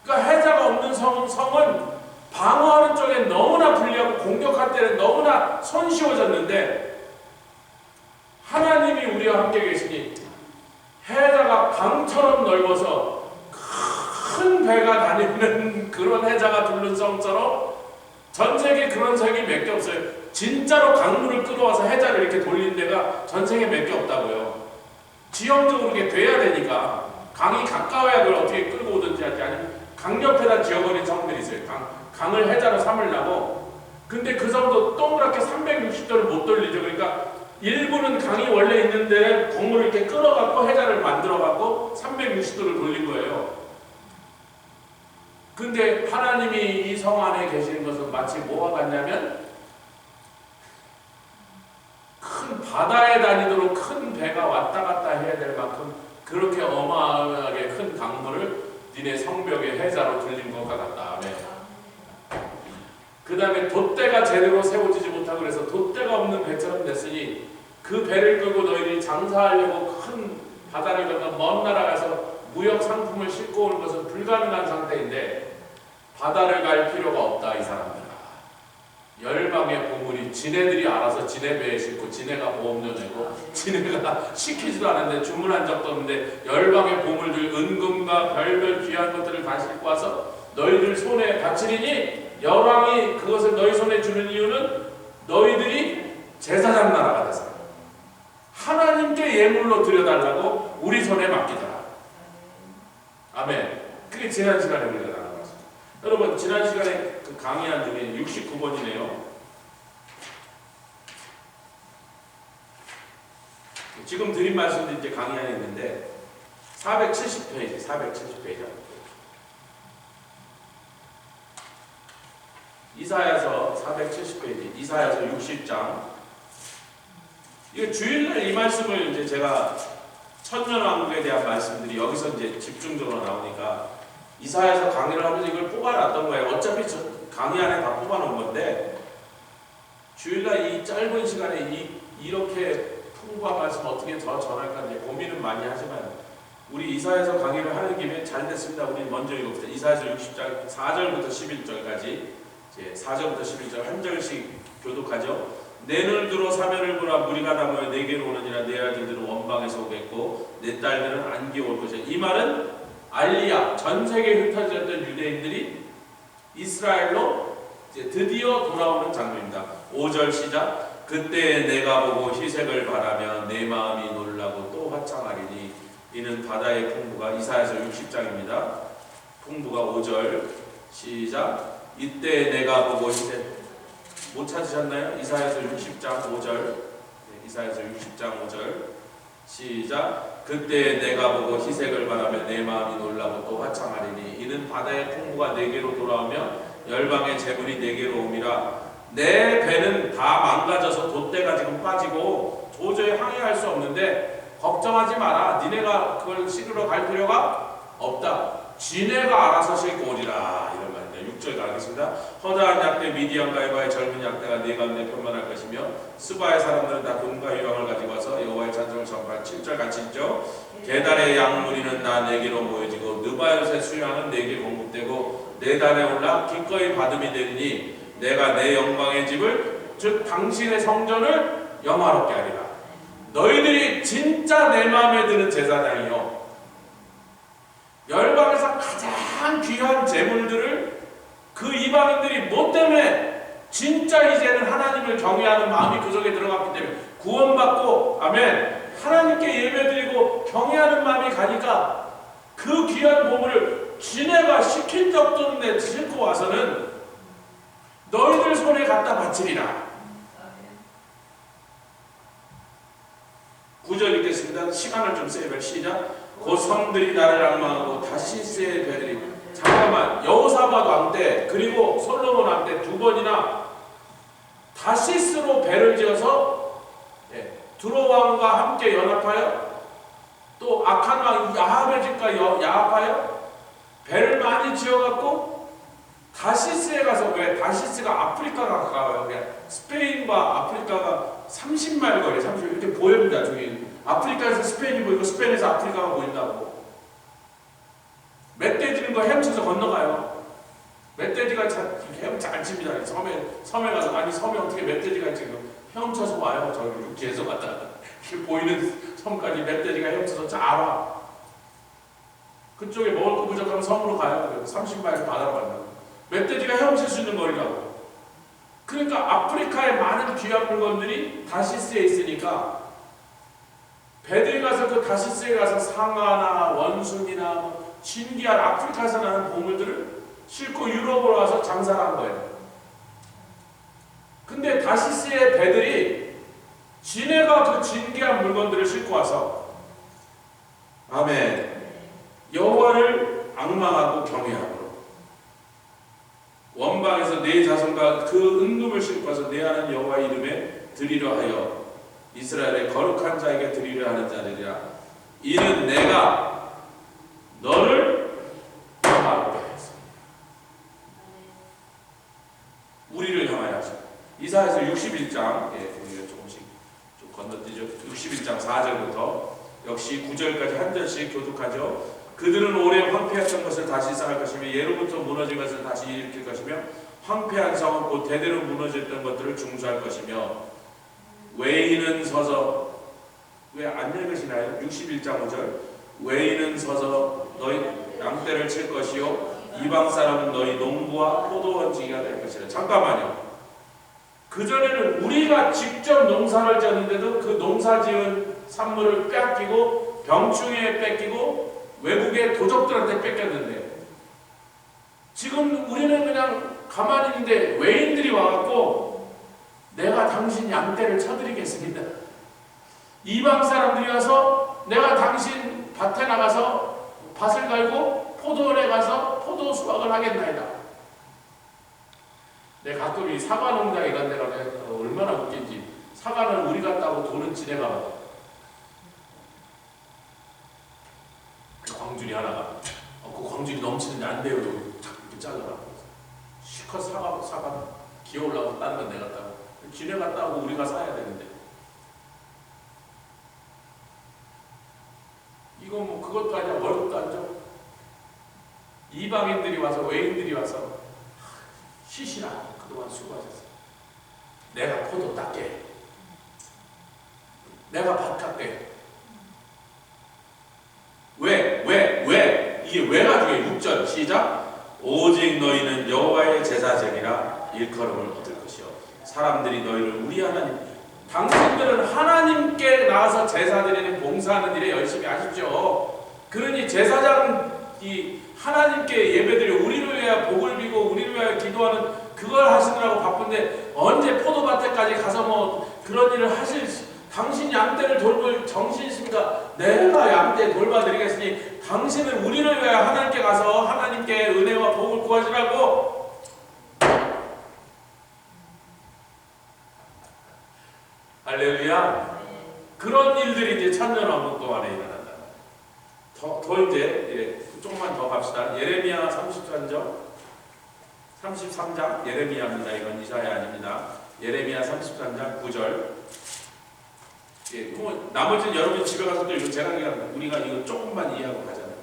그러니까 해자가 없는 성은 방어하는 쪽에 너무나 불리하고 공격할 때는 너무나 손쉬워졌는데, 하나님이 우리와 함께 계시니 해자가 강처럼 넓어서 큰 배가 다니는 그런 해자가 둘른 성처럼 전 세계 그런 성이 몇 개 없어요. 진짜로 강물을 끌어와서 해자를 해자를 이렇게 돌린 데가 전생에 몇 개 없다고요. 지형적으로 이게 돼야 되니까 강이 가까워야 그걸 어떻게 끌고 오든지 하지, 아니면 강 옆에다 지어버린 성들이 있어요. 강을 해자로 삼으려고. 근데 그 성도 동그랗게 360도를 못 돌리죠. 그러니까 일부는 강이 원래 있는데 건물을 이렇게 끌어갖고 해자를 만들어갖고 360도를 돌린 거예요. 근데 하나님이 이 성 안에 계시는 것은 마치 뭐와 같냐면 큰 바다에 다니도록 큰 배가 왔다 갔다 해야 될 만큼 그렇게 어마어마하게 큰 강물을 니네 성벽의 해자로 돌린 것 같다. 그 다음에 돛대가 제대로 세워지지 못하고 그래서 돛대가 없는 배처럼 됐으니 그 배를 끌고 너희들이 장사하려고 큰 바다를 건너 먼 나라 가서 무역 상품을 싣고 오는 것은 불가능한 상태인데 바다를 갈 필요가 없다. 이 사람들아, 열방의 보물이 지네들이 알아서 지네 배에 싣고 지네가 보험료 내고 지네가 시키지도 않았는데 주문한 적도 없는데 열방의 보물들 은금과 별별 귀한 것들을 다 싣고 와서 너희들 손에 바치리니 여왕이 그것을 너희 손에 주는 이유는 너희들이 제사장 나라가 돼서 하나님께 예물로 드려달라고 우리 손에 맡기더라. 아멘. 그게 지난 시간에 우리가 나눠봤습니다. 여러분, 지난 시간에 그 강의한 중에 69번이네요. 지금 드린 말씀도 이제 강의안에 있는데 470페이지, 470페이지. 이사야서 470페이지, 이사야서 60장. 이거 주일날 이 말씀을 이제 제가 천년왕국에 대한 말씀들이 여기서 이제 집중적으로 나오니까 이사야서 강의를 하면서 이걸 뽑아놨던 거예요. 어차피 강의 안에 다 뽑아놓은 건데 주일날 이 짧은 시간에 이렇게 풍부한 말씀 어떻게 더 전할까 이제 고민은 많이 하지만 우리 이사야서 강의를 하는 김에 잘 됐습니다. 우리 먼저 읽읍시다. 이사야서 60장 4절부터 11절까지 4절부터 11절 한 절씩 교독하죠. 내 눈을 들어 사면을 보라. 무리가 다 모여 내게로 오느니라. 내 아들들은 원방에서 오겠고 내 딸들은 안기에 올 것이다. 이 말은 알리야, 전 세계에 흩어졌던 유대인들이 이스라엘로 이제 드디어 돌아오는 장면입니다. 5절 시작. 그때 내가 보고 희색을 바라며 내 마음이 놀라고 또 화창하리니 이는 바다의 풍부가. 이사야서 60장입니다. 풍부가 5절 시작. 이때 내가 보고 희색. 못 찾으셨나요? 이사야서 60장 5절. 이사야서 60장 5절 시작. 그때 내가 보고 희색을 바라며 내 마음이 놀라고 또 화창하리니 이는 바다의 풍부가 내게로 돌아오며 열방의 재물이 내게로 옴이라. 내 배는 다 망가져서 돛대가 지금 빠지고 도저히 항해할 수 없는데 걱정하지 마라. 니네가 그걸 싣으러 갈 필요가 없다. 지네가 알아서 싣고 오리라. 이런 말입니다. 6절 가겠습니다. 허다한 약대 미디안 가이바의 젊은 약대가 네 가운데 편만할 것이며 스바의 사람들은 다 금과 유황을 가지고 와서 여호와의 찬송을 전파할. 7절 같이 있죠. 게달의 양무리는 나 내게로 모여지고 느바요새 수양은 내게 공급되고 내 단에 올라 기꺼이 받음이 되리니 내가 내 영광의 집을 즉 당신의 성전을 영화롭게 하리라. 너희들이 진짜 내 마음에 드는 제사장이요 열방에서 가장 귀한 제물들을 그 이방인들이 뭐 때문에 진짜 이제는 하나님을 경외하는 마음이 그 속에 들어갔기 때문에 구원받고 아멘 하나님께 예배드리고 경외하는 마음이 가니까 그 귀한 보물을 지네가 시킨 적도 없는데 싣고 와서는 너희들 손에 갖다 바치리라. 9절 읽겠습니다. 시간을 좀 세면 시작. 곧 성들이 나를 앙망하고 다시스의 배들이. 잠깐만, 여호사밧 왕 때 그리고 솔로몬 왕 때 두 번이나 다시스로 배를 지어서 두로 왕과 함께 연합하여 또 악한 왕 야합의 집과 야합하여 배를 많이 지어갖고 다시스에 가서, 왜 다시스가 아프리카가 가까워요. 그냥 스페인과 아프리카가 30마일 거리, 30 이렇게 보입니다. 저기 아프리카에서 스페인이 보이고 스페인에서 아프리카가 보인다고. 멧돼지는 거 헤엄쳐서 건너가요. 멧돼지가 헤엄쳐 안 칩니다. 섬에 가서 아니 섬에 어떻게 멧돼지가 지금 헤엄쳐서 와요. 저기 육지에서 왔다 갔다. 보이는 섬까지 멧돼지가 헤엄쳐서 잘 와. 그쪽에 먹을 거 부족하면 섬으로 가요. 30마일 바다로 간다고. 멧돼지가 헤엄칠 수 있는 거리라고. 그러니까 아프리카의 많은 귀한 물건들이 다시스에 있으니까 배들이 가서 그 다시스에 가서 상아나 원숭이나 신기한 아프리카에서 나는 보물들을 싣고 유럽으로 와서 장사를 한 거예요. 근데 다시스의 배들이 지네가 그 진귀한 물건들을 싣고 와서 아멘 여호와를 앙망하고 경외하고 원방에서 내 자손과 그 은금을 싣고 와서 내 하나님 여호와 이름에 드리려 하여 이스라엘의 거룩한 자에게 드리려 하는 자들이라. 이는 내가 너를 향하게 하였습니다. 우리를 향하여 하십니다. 이사야서 61장 우리가 조금씩 좀 건너뛰죠. 61장 4절부터 역시 9절까지 한 절씩 교독하죠. 그들은 오래 황폐했던 것을 다시 쌓을 것이며 예로부터 무너진 것을 다시 일으킬 것이며 황폐한 성은 곧 대대로 무너졌던 것들을 중수할 것이며 외인은 서서 왜 안 읽으시나요? 61장 5절 외인은 서서 너희 양떼를 칠 것이요 이방 사람은 너희 농부와 포도원지기가 될 것이라. 잠깐만요. 그전에는 우리가 직접 농사를 지었는데도 그 농사 지은 산물을 뺏기고 병충해에 뺏기고 외국의 도적들한테 뺏겼는데 지금 우리는 그냥 가만히 있는데 외인들이 와갖고 내가 당신 양떼를 쳐드리겠습니다. 이방 사람들이 와서 내가 당신 밭에 나가서 밭을 갈고 포도원에 가서 포도 수확을 하겠나이다. 내가 가끔 이 사과 농장 이런 데가 얼마나 웃긴지 사과는 우리가 따고 돈은 지네가 받아. 광줄이 하나가 그 광줄이 넘치는데 안 돼요. 이렇게 잘라라. 실컷 사과 기어올라고 다른 건 내가 따고 지네가 따고 우리가 사야 되는데 이건 뭐 그것도 아니야. 월급도 안 줘. 이방인들이 와서 외인들이 와서 쉬시라. 그동안 수고하셨어. 내가 포도 닦게. 내가 밭 깎게. 왜? 이게 왜가 중요해. 6절 시작. 오직 너희는 여호와의 제사장이라 일컬음을 얻을 것이요 사람들이 너희를 우리 하나님 당신들은 하나님께 나와서 제사 드리는 봉사하는 일에 열심히 하십시오. 그러니 제사장이 하나님께 예배드려 우리를 위하여 복을 비고 우리를 위하여 기도하는 그걸 하시느라고 바쁜데 언제 포도밭에까지 가서 뭐 그런 일을 하실 당신 양떼를 돌볼 정신이 있습니까? 내가 양떼 돌봐드리겠으니 당신은 우리를 위하여 하나님께 가서 하나님께 은혜와 복을 구하시라고. 할렐루야. 그런 일들이 이제 천년왕국 동안에 일어난다. 더 이제 조금만 더 갑시다. 예레미야 33장 예레미야입니다. 이건 이사야 아닙니다. 예레미야 33장 9절. 뭐 나머지는 여러분 집에 가서도 이거 제가 우리가 이거 조금만 이해하고 가잖아요.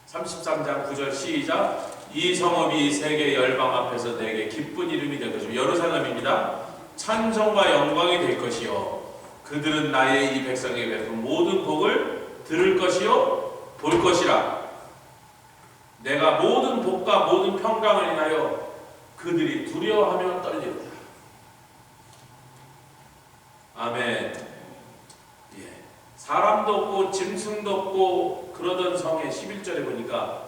33장 9절 시작. 이 성읍이 세계 열방 앞에서 내게 기쁜 이름이 될 것이며 예루살렘입니다. 찬송과 영광이 될 것이요 그들은 나의 이 백성에게 베푼 모든 복을 들을 것이요 볼 것이라. 내가 모든 복과 모든 평강을 인하여 그들이 두려워하며 떨리리라. 아멘. 예. 사람도 없고 짐승도 없고 그러던 성에 11절에 보니까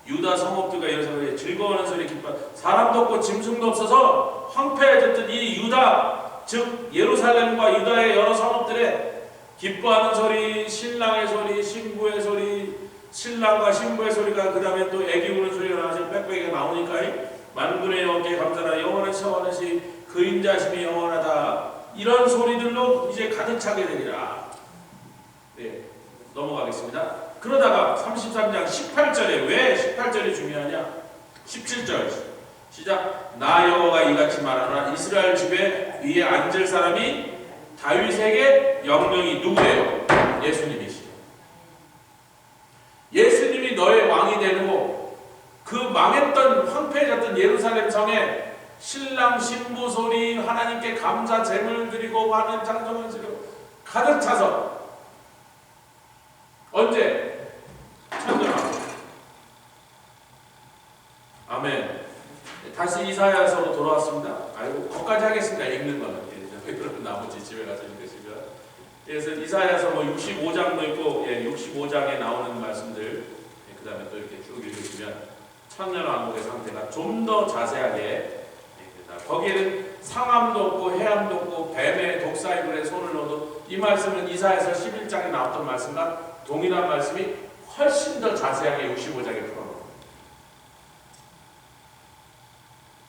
유다 성읍들과 예루살렘에 즐거워하는 소리 기뻐. 사람도 없고 짐승도 없어서 황폐해졌던 이 유다 즉 예루살렘과 유다의 여러 성읍들에 기뻐하는 소리, 신랑의 소리, 신부의 소리, 신랑과 신부의 소리가 그 다음에 또 애기 우는 소리가 나와서 빽빽이가 나오니까 만군의 여호와께 감사하라. 여호와는 시원하시 그 인자심이 영원하다. 이런 소리들로 이제 가득 차게 되리라. 네, 넘어가겠습니다. 그러다가 33장 18절에 왜 18절이 중요하냐? 17절 시작. 나 여호와가 이같이 말하노라. 이스라엘 집에 위에 앉을 사람이 다윗에게 영령이 누구예요? 예수님이시죠. 예수님이 너의 왕이 되고 그 망했던 황폐해졌던 예루살렘 성에 신랑 신부 소리 하나님께 감사 제물 드리고 하는 장정한 소리 가득 차서 언제? 천년왕국. 아멘. 다시 이사야서로 돌아왔습니다. 아이고 거기까지 하겠습니다. 읽는 거는. 그러면 나머지 집에 가서 읽으시면. 그래서 이사야서 뭐 65장도 있고 65장에 나오는 말씀들 그 다음에 또 이렇게 쭉 읽으시면 천년왕국의 상태가 좀 더 자세하게 거기에는 상함도 없고 해함도 없고 뱀의 독사이불에 손을 넣어도 이 말씀은 이사야서 11장에 나왔던 말씀과 동일한 말씀이 훨씬 더 자세하게 65장에 풀어놓습니다.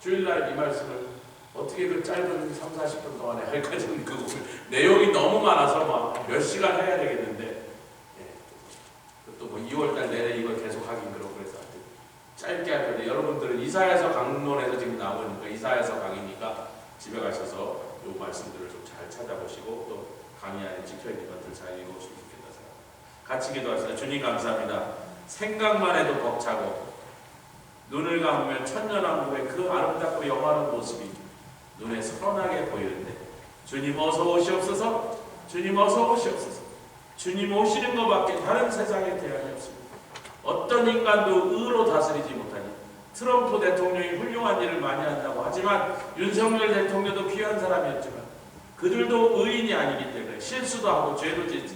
주일날 이 말씀을 어떻게 그 짧은 3, 40분 동안에 할까지는 그 내용이 너무 많아서 막 몇 시간 해야 되겠는데 또 뭐 2월달 내내 이걸 계속 하긴 그렇고 그래서 짧게 할 건데 여러분들은 이사야서 강론에서 지금 나오니까 이사야서 강의니까 집에 가셔서 이 말씀들을 좀 잘 찾아보시고 또 강의 안에 찍혀있는 것들 잘 읽어보시면 좋겠다 생각합니다. 같이 기도하시다. 주님 감사합니다. 생각만 해도 벅차고 눈을 감으면 천년왕국의 그 아름답고 영화로운 모습이 눈에 선하게 보이는데 주님 어서 오시옵소서. 주님 어서 오시옵소서. 주님 오시는 것밖에 다른 세상에 대안이 없습니다. 어떤 인간도 의로 다스리지 못하니 트럼프 대통령이 훌륭한 일을 많이 한다고 하지만 윤석열 대통령도 귀한 사람이었지만 그들도 의인이 아니기 때문에 실수도 하고 죄도 짓지.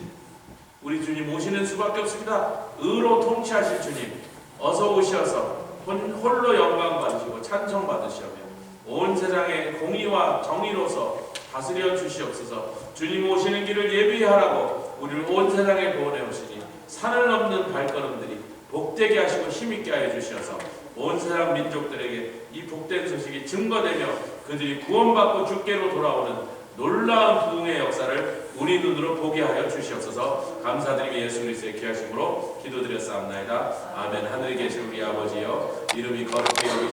우리 주님 오시는 수밖에 없습니다. 의로 통치하실 주님 어서 오셔서 홀로 영광 받으시고 찬송 받으시오며 온 세상에 공의와 정의로서 다스려 주시옵소서. 주님 오시는 길을 예비하라고 우리를 온 세상에 보내 오시니 산을 넘는 발걸음들이 복되게 하시고 힘있게 하여 주시어서 온 세상 민족들에게 이 복된 소식이 증거되며 그들이 구원받고 주께로 돌아오는 놀라운 부흥의 역사를 우리 눈으로 보게 하여 주시옵소서. 감사드리며 예수 그리스도의 귀하심으로 기도드렸사옵나이다. 아멘. 하늘에 계신 우리 아버지여 이름이 거룩히 여기